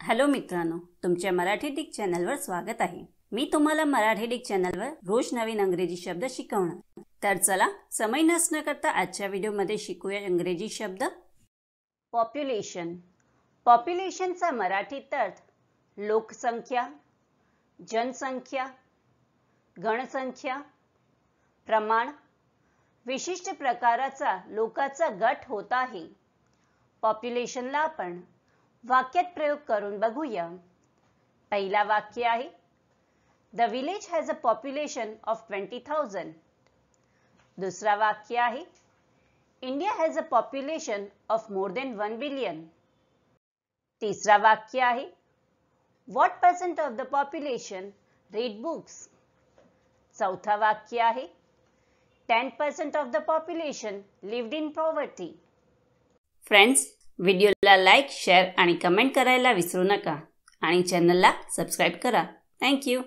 Hello मित्रांनो, तुमच्या Marathi Dick चॅनलवर स्वागत आहे। मी तुम्हाला मराठी डिक चॅनलवर रोज नवीन इंग्रजी शब्द शिकवणार। तर चला समय नष्ट न करता आजच्या व्हिडिओमध्ये शिकूया इंग्रजी शब्द। पॉप्युलेशन। पॉप्युलेशनचा मराठीत अर्थ लोकसंख्या, जनसंख्या, गणसंख्या, प्रमाण, विशिष्ट प्रकाराचा लोकांचा गट होत आहे। पॉप्युलेशनला आपण वाक्यात प्रयोग करून बघूया। पहिला वाक्य आहे, The village has a population of 20,000. दुसरा वाक्य आहे, India has a population of more than 1 billion. तिसरा वाक्य आहे, What percent of the population read books? चौथा वाक्य आहे, 10% of the population lived in poverty. Friends, व्हिडिओला लाईक, शेअर आणि कमेंट करायला विसरू नका आणि चॅनलला सबस्क्राइब करा। Thank you.